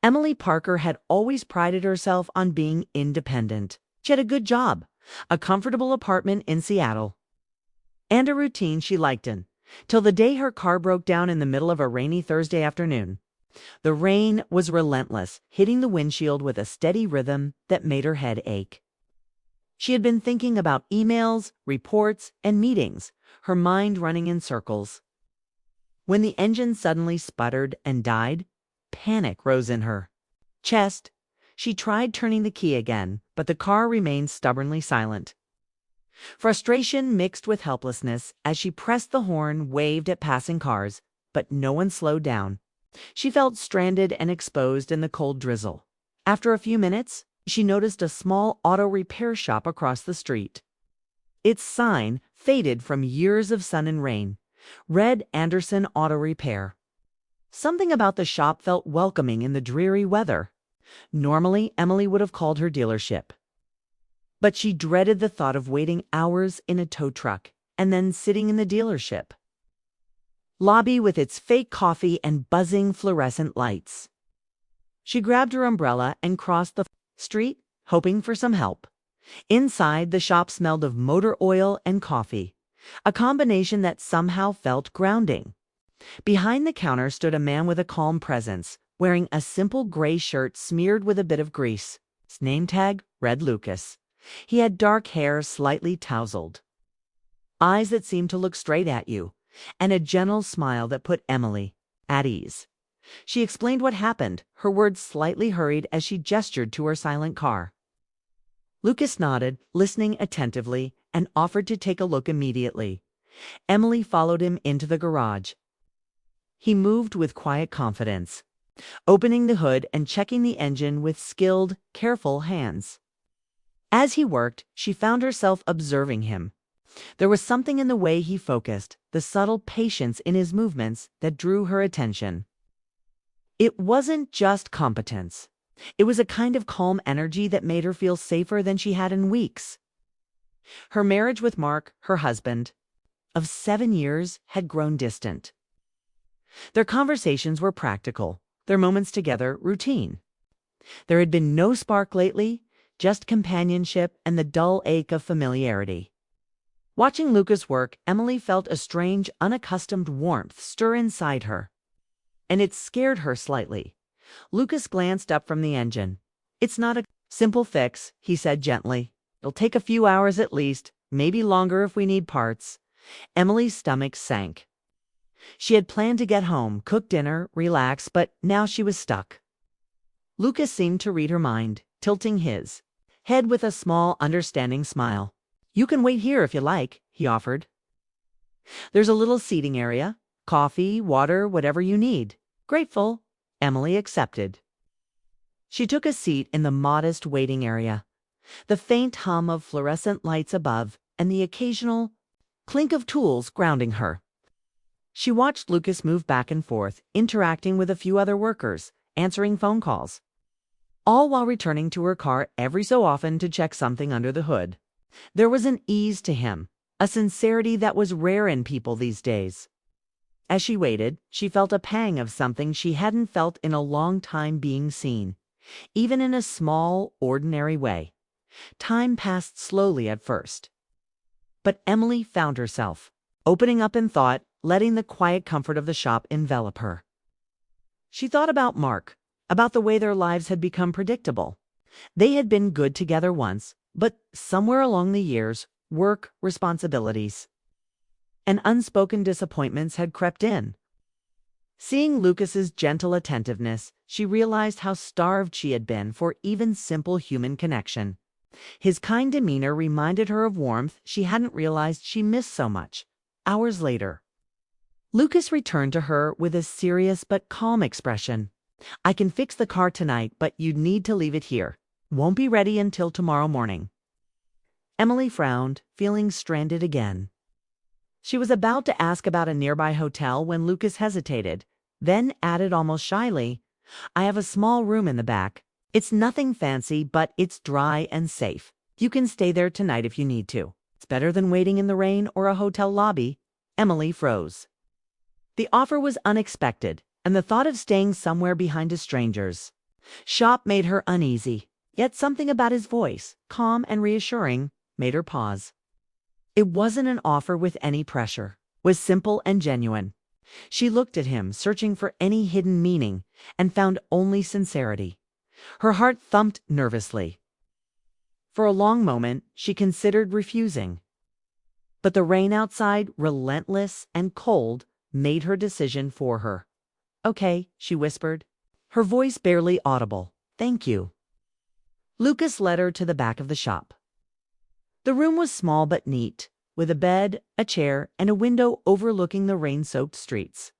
Emily Parker had always prided herself on being independent. She had a good job, a comfortable apartment in Seattle, and a routine she liked in, till the day her car broke down in the middle of a rainy Thursday afternoon. The rain was relentless, hitting the windshield with a steady rhythm that made her head ache. She had been thinking about emails, reports, and meetings, her mind running in circles. When the engine suddenly sputtered and died, panic rose in her chest. She tried turning the key again, but the car remained stubbornly silent. Frustration mixed with helplessness as she pressed the horn, waved at passing cars, but no one slowed down. She felt stranded and exposed in the cold drizzle. After a few minutes, she noticed a small auto repair shop across the street. Its sign, faded from years of sun and rain, read Anderson Auto Repair. Something about the shop felt welcoming in the dreary weather. Normally, Emily would have called her dealership, but she dreaded the thought of waiting hours in a tow truck and then sitting in the dealership lobby with its fake coffee and buzzing fluorescent lights. She grabbed her umbrella and crossed the street, hoping for some help. Inside, the shop smelled of motor oil and coffee, a combination that somehow felt grounding. Behind the counter stood a man with a calm presence, wearing a simple gray shirt smeared with a bit of grease. His name tag read Lucas. He had dark hair slightly tousled, eyes that seemed to look straight at you, and a gentle smile that put Emily at ease. She explained what happened, her words slightly hurried as she gestured to her silent car. Lucas nodded, listening attentively, and offered to take a look immediately. Emily followed him into the garage. He moved with quiet confidence, opening the hood and checking the engine with skilled, careful hands. As he worked, she found herself observing him. There was something in the way he focused, the subtle patience in his movements, that drew her attention. It wasn't just competence. It was a kind of calm energy that made her feel safer than she had in weeks. Her marriage with Mark, her husband, of 7 years, had grown distant. Their conversations were practical, their moments together routine. There had been no spark lately, just companionship and the dull ache of familiarity. Watching Lucas work, Emily felt a strange, unaccustomed warmth stir inside her, and it scared her slightly. Lucas glanced up from the engine. "It's not a simple fix," he said gently. "It'll take a few hours at least, maybe longer if we need parts." Emily's stomach sank. She had planned to get home, cook dinner, relax, but now she was stuck. Lucas seemed to read her mind, tilting his head with a small, understanding smile. "You can wait here if you like," he offered. "There's a little seating area. Coffee, water, whatever you need." Grateful, Emily accepted. She took a seat in the modest waiting area. The faint hum of fluorescent lights above and the occasional clink of tools grounding her. She watched Lucas move back and forth, interacting with a few other workers, answering phone calls, all while returning to her car every so often to check something under the hood. There was an ease to him, a sincerity that was rare in people these days. As she waited, she felt a pang of something she hadn't felt in a long time, being seen, even in a small, ordinary way. Time passed slowly at first, but Emily found herself opening up in thought, letting the quiet comfort of the shop envelop her. She thought about Mark, about the way their lives had become predictable. They had been good together once, but somewhere along the years, work, responsibilities, and unspoken disappointments had crept in. Seeing Lucas's gentle attentiveness, she realized how starved she had been for even simple human connection. His kind demeanor reminded her of warmth she hadn't realized she missed so much. Hours later, Lucas returned to her with a serious but calm expression. "I can fix the car tonight, but you'd need to leave it here. Won't be ready until tomorrow morning." Emily frowned, feeling stranded again. She was about to ask about a nearby hotel when Lucas hesitated, then added almost shyly, "I have a small room in the back. It's nothing fancy, but it's dry and safe. You can stay there tonight if you need to. It's better than waiting in the rain or a hotel lobby." Emily froze. The offer was unexpected, and the thought of staying somewhere behind strangers Shop made her uneasy, yet something about his voice, calm and reassuring, made her pause. It wasn't an offer with any pressure, was simple and genuine. She looked at him, searching for any hidden meaning, and found only sincerity. Her heart thumped nervously. For a long moment, she considered refusing. But the rain outside, relentless and cold, made her decision for her. "Okay," she whispered, her voice barely audible. "Thank you." Lucas led her to the back of the shop. The room was small but neat, with a bed, a chair, and a window overlooking the rain-soaked streets.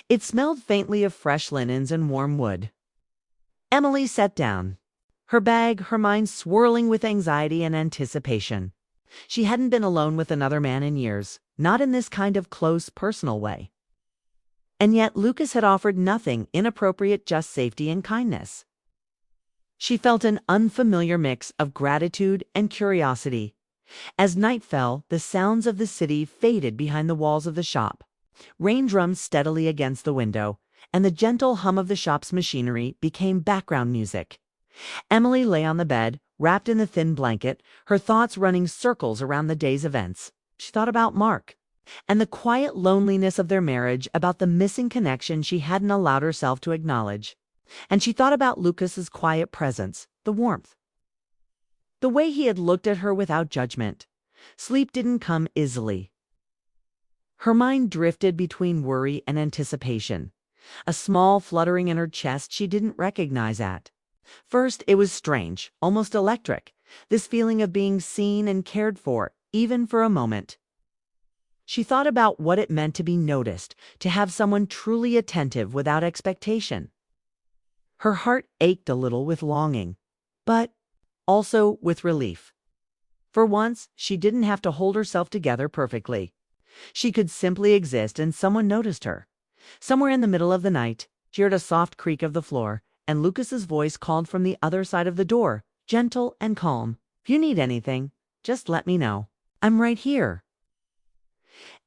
It smelled faintly of fresh linens and warm wood. Emily sat down, her bag, her mind swirling with anxiety and anticipation. She hadn't been alone with another man in years, not in this kind of close, personal way. And yet Lucas had offered nothing inappropriate, just safety and kindness. She felt an unfamiliar mix of gratitude and curiosity. As night fell, the sounds of the city faded behind the walls of the shop. Rain drummed steadily against the window, and the gentle hum of the shop's machinery became background music. Emily lay on the bed, wrapped in the thin blanket, her thoughts running circles around the day's events. She thought about Mark, and the quiet loneliness of their marriage, about the missing connection she hadn't allowed herself to acknowledge. And she thought about Lucas's quiet presence, the warmth. The way he had looked at her without judgment. Sleep didn't come easily. Her mind drifted between worry and anticipation, a small fluttering in her chest she didn't recognize at. First, it was strange, almost electric, this feeling of being seen and cared for, even for a moment. She thought about what it meant to be noticed, to have someone truly attentive without expectation. Her heart ached a little with longing, but also with relief. For once, she didn't have to hold herself together perfectly. She could simply exist and someone noticed her. Somewhere in the middle of the night, she heard a soft creak of the floor, and Lucas's voice called from the other side of the door, gentle and calm. "If you need anything, just let me know. I'm right here."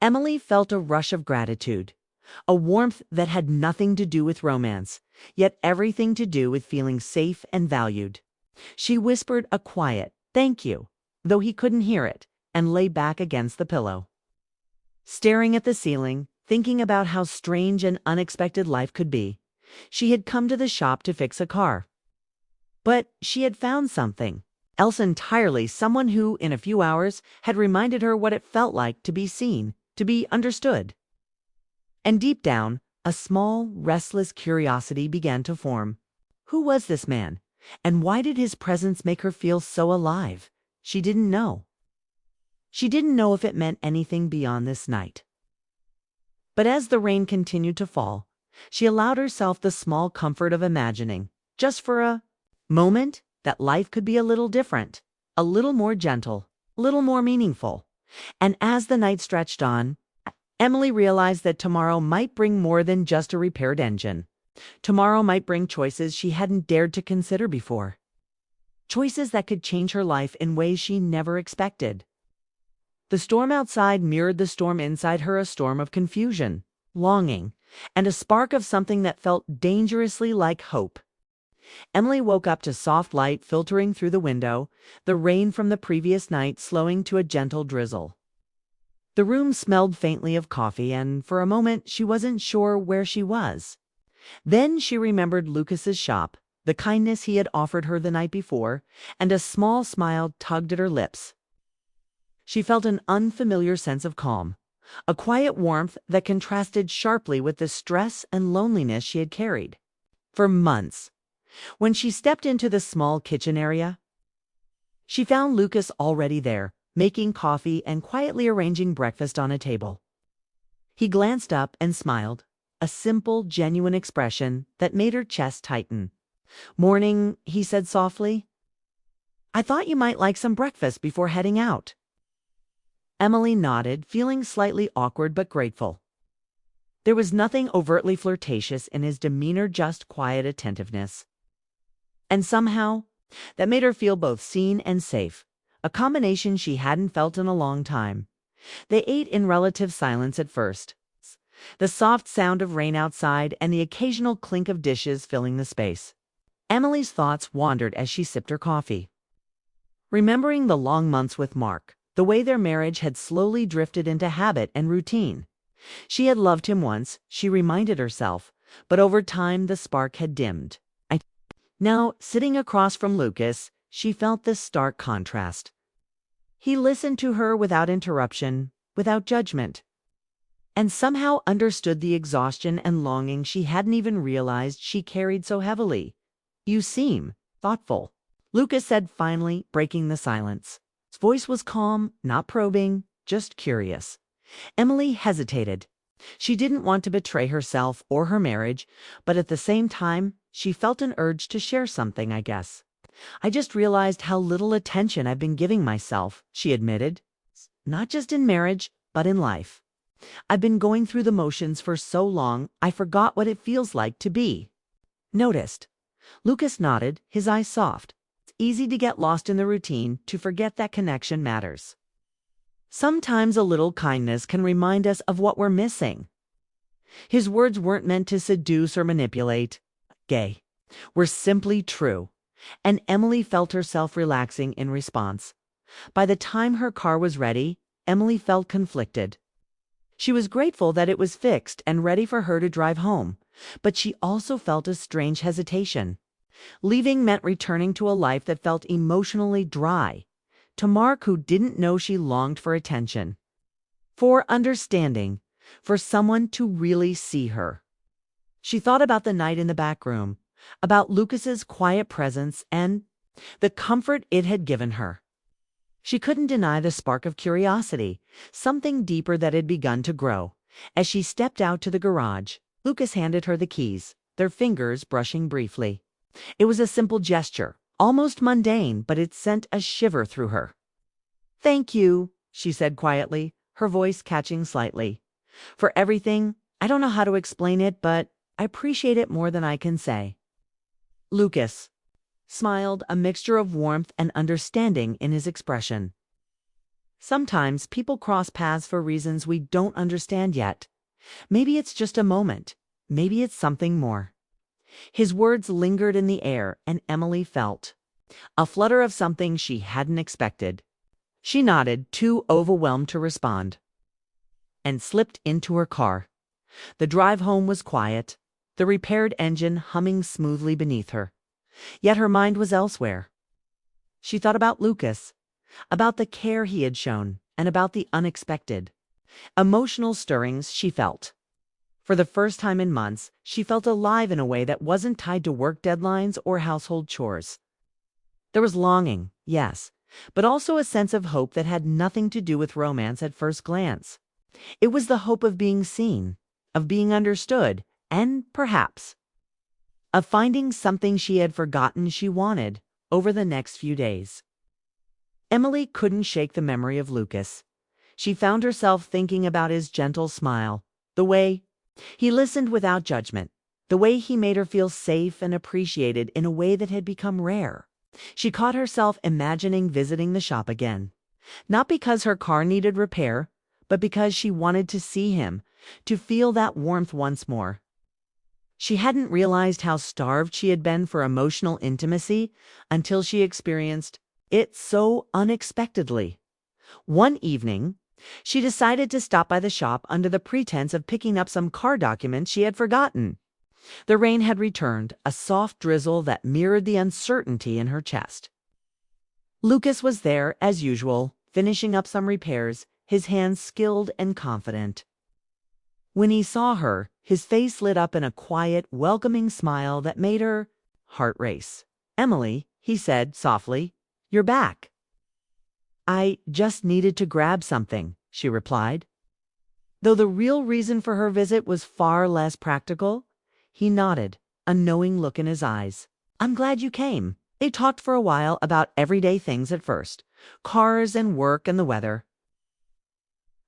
Emily felt a rush of gratitude, a warmth that had nothing to do with romance, yet everything to do with feeling safe and valued. She whispered a quiet, "Thank you," though he couldn't hear it, and lay back against the pillow. Staring at the ceiling, thinking about how strange and unexpected life could be, she had come to the shop to fix a car. But she had found something else entirely, someone who, in a few hours, had reminded her what it felt like to be seen, to be understood. And deep down, a small, restless curiosity began to form. Who was this man? And why did his presence make her feel so alive? She didn't know. She didn't know if it meant anything beyond this night. But as the rain continued to fall, she allowed herself the small comfort of imagining, just for a moment, that life could be a little different, a little more gentle, a little more meaningful. And as the night stretched on, Emily realized that tomorrow might bring more than just a repaired engine. Tomorrow might bring choices she hadn't dared to consider before. Choices that could change her life in ways she never expected. The storm outside mirrored the storm inside her, a storm of confusion, longing, and a spark of something that felt dangerously like hope. Emily woke up to soft light filtering through the window, the rain from the previous night slowing to a gentle drizzle. The room smelled faintly of coffee, and for a moment she wasn't sure where she was. Then she remembered Lucas's shop, the kindness he had offered her the night before, and a small smile tugged at her lips. She felt an unfamiliar sense of calm, a quiet warmth that contrasted sharply with the stress and loneliness she had carried for months. When she stepped into the small kitchen area, she found Lucas already there, making coffee and quietly arranging breakfast on a table. He glanced up and smiled, a simple, genuine expression that made her chest tighten. "Morning," he said softly. "I thought you might like some breakfast before heading out." Emily nodded, feeling slightly awkward but grateful. There was nothing overtly flirtatious in his demeanor, just quiet attentiveness. And somehow, that made her feel both seen and safe, a combination she hadn't felt in a long time. They ate in relative silence at first, the soft sound of rain outside and the occasional clink of dishes filling the space. Emily's thoughts wandered as she sipped her coffee. Remembering the long months with Mark, the way their marriage had slowly drifted into habit and routine. She had loved him once, she reminded herself, but over time the spark had dimmed. Now, sitting across from Lucas, she felt this stark contrast. He listened to her without interruption, without judgment, and somehow understood the exhaustion and longing she hadn't even realized she carried so heavily. "You seem thoughtful," Lucas said finally, breaking the silence. His voice was calm, not probing, just curious. Emily hesitated. She didn't want to betray herself or her marriage, but at the same time, she felt an urge to share something, I guess. "I just realized how little attention I've been giving myself," she admitted. "Not just in marriage, but in life. I've been going through the motions for so long, I forgot what it feels like to be noticed." Lucas nodded, his eyes soft. It's easy to get lost in the routine, to forget that connection matters. Sometimes a little kindness can remind us of what we're missing. His words weren't meant to seduce or manipulate. Gay. Were simply true. And Emily felt herself relaxing in response. By the time her car was ready, Emily felt conflicted. She was grateful that it was fixed and ready for her to drive home, but she also felt a strange hesitation. Leaving meant returning to a life that felt emotionally dry, to Mark, who didn't know she longed for attention, for understanding, for someone to really see her. She thought about the night in the back room, about Lucas's quiet presence and the comfort it had given her. She couldn't deny the spark of curiosity, something deeper that had begun to grow. As she stepped out to the garage, Lucas handed her the keys, their fingers brushing briefly. It was a simple gesture, almost mundane, but it sent a shiver through her. "Thank you," she said quietly, her voice catching slightly. "For everything. I don't know how to explain it, but I appreciate it more than I can say." Lucas smiled, a mixture of warmth and understanding in his expression. "Sometimes people cross paths for reasons we don't understand yet. Maybe it's just a moment. Maybe it's something more." His words lingered in the air, and Emily felt a flutter of something she hadn't expected. She nodded, too overwhelmed to respond, and slipped into her car. The drive home was quiet, the repaired engine humming smoothly beneath her. Yet her mind was elsewhere. She thought about Lucas, about the care he had shown, and about the unexpected, emotional stirrings she felt. For the first time in months, she felt alive in a way that wasn't tied to work deadlines or household chores. There was longing, yes, but also a sense of hope that had nothing to do with romance at first glance. It was the hope of being seen, of being understood, and perhaps of finding something she had forgotten she wanted over the next few days. Emily couldn't shake the memory of Lucas. She found herself thinking about his gentle smile, the way he listened without judgment, the way he made her feel safe and appreciated in a way that had become rare. She caught herself imagining visiting the shop again, not because her car needed repair, but because she wanted to see him, to feel that warmth once more. She hadn't realized how starved she had been for emotional intimacy until she experienced it so unexpectedly. One evening, she decided to stop by the shop under the pretense of picking up some car documents she had forgotten. The rain had returned, a soft drizzle that mirrored the uncertainty in her chest. Lucas was there, as usual, finishing up some repairs, his hands skilled and confident. When he saw her, his face lit up in a quiet, welcoming smile that made her heart race. "Emily," he said softly, "you're back." "I just needed to grab something," she replied. Though the real reason for her visit was far less practical, he nodded, a knowing look in his eyes. "I'm glad you came." They talked for a while about everyday things at first, cars and work and the weather.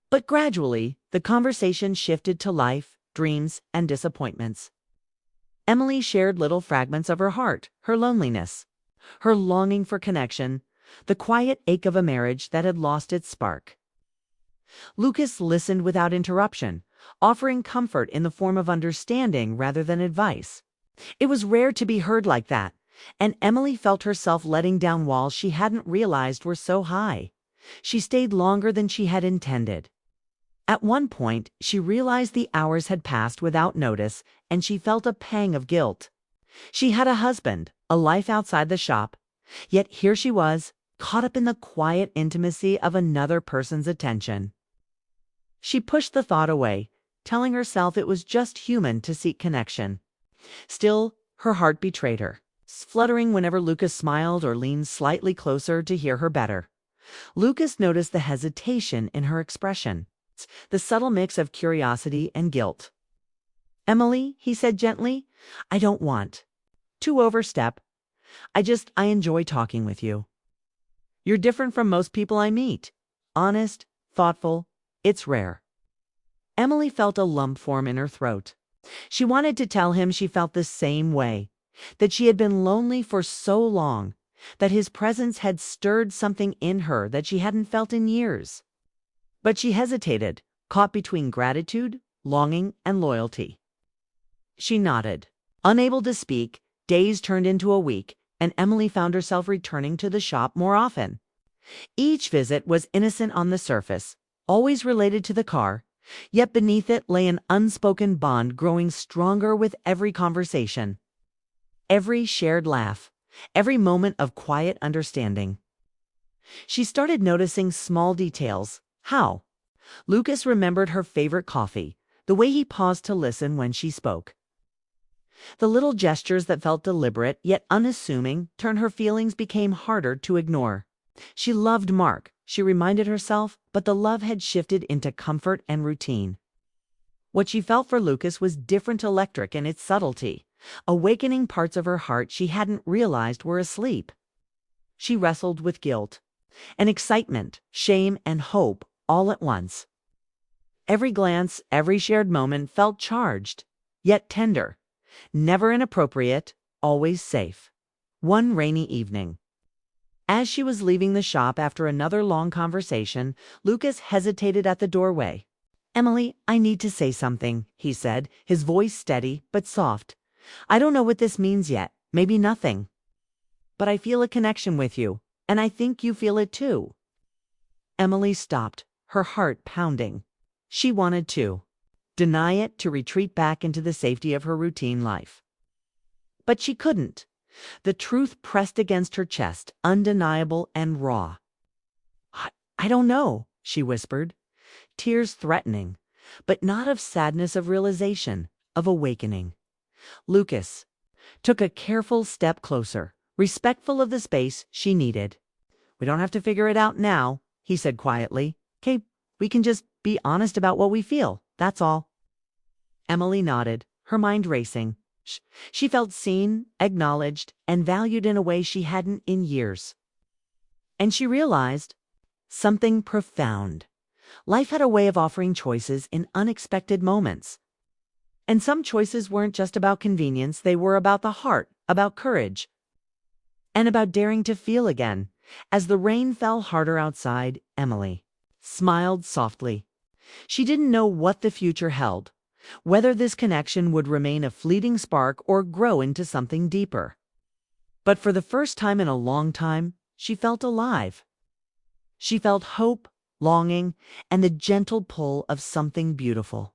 But gradually, the conversation shifted to life, dreams, and disappointments. Emily shared little fragments of her heart, her loneliness, her longing for connection, the quiet ache of a marriage that had lost its spark. Lucas listened without interruption, offering comfort in the form of understanding rather than advice. It was rare to be heard like that, and Emily felt herself letting down walls she hadn't realized were so high. She stayed longer than she had intended. At one point, she realized the hours had passed without notice, and she felt a pang of guilt. She had a husband, a life outside the shop, yet here she was, caught up in the quiet intimacy of another person's attention. She pushed the thought away, telling herself it was just human to seek connection. Still, her heart betrayed her, fluttering whenever Lucas smiled or leaned slightly closer to hear her better. Lucas noticed the hesitation in her expression, the subtle mix of curiosity and guilt. "Emily," he said gently, "I don't want to overstep. I enjoy talking with you. You're different from most people I meet. Honest, thoughtful. It's rare." Emily felt a lump form in her throat. She wanted to tell him she felt the same way, that she had been lonely for so long, that his presence had stirred something in her that she hadn't felt in years. But she hesitated, caught between gratitude, longing, and loyalty. She nodded. Unable to speak, days turned into a week, and Emily found herself returning to the shop more often. Each visit was innocent on the surface, always related to the car, yet beneath it lay an unspoken bond growing stronger with every conversation. Every shared laugh, every moment of quiet understanding. She started noticing small details. How? Lucas remembered her favorite coffee, the way he paused to listen when she spoke. The little gestures that felt deliberate yet unassuming turned her feelings became harder to ignore. She loved Mark, she reminded herself, but the love had shifted into comfort and routine. What she felt for Lucas was different, electric in its subtlety, awakening parts of her heart she hadn't realized were asleep. She wrestled with guilt, and excitement, shame, and hope all at once. Every glance, every shared moment felt charged, yet tender. Never inappropriate, always safe. One rainy evening, as she was leaving the shop after another long conversation, Lucas hesitated at the doorway. "Emily, I need to say something," he said, his voice steady but soft. "I don't know what this means yet, maybe nothing. But I feel a connection with you, and I think you feel it too." Emily stopped, her heart pounding. She wanted to deny it, to retreat back into the safety of her routine life. But she couldn't. The truth pressed against her chest, undeniable and raw. I don't know," she whispered, tears threatening, but not of sadness, of realization, of awakening. Lucas took a careful step closer, respectful of the space she needed. "We don't have to figure it out now," he said quietly. "Okay, we can just be honest about what we feel, that's all." Emily nodded, her mind racing. She felt seen, acknowledged, and valued in a way she hadn't in years. And she realized something profound. Life had a way of offering choices in unexpected moments. And some choices weren't just about convenience, they were about the heart, about courage, and about daring to feel again. As the rain fell harder outside, Emily smiled softly. She didn't know what the future held, whether this connection would remain a fleeting spark or grow into something deeper. But for the first time in a long time, she felt alive. She felt hope, longing, and the gentle pull of something beautiful,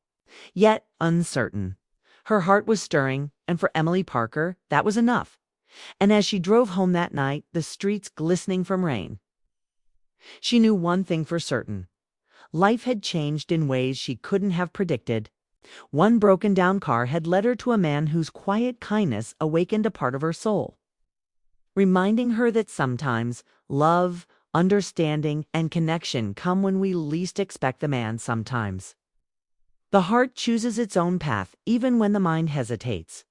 yet uncertain. Her heart was stirring, and for Emily Parker, that was enough. And as she drove home that night, the streets glistening from rain, she knew one thing for certain. Life had changed in ways she couldn't have predicted. One broken-down car had led her to a man whose quiet kindness awakened a part of her soul, reminding her that sometimes love, understanding, and connection come when we least expect them, and sometimes the heart chooses its own path even when the mind hesitates.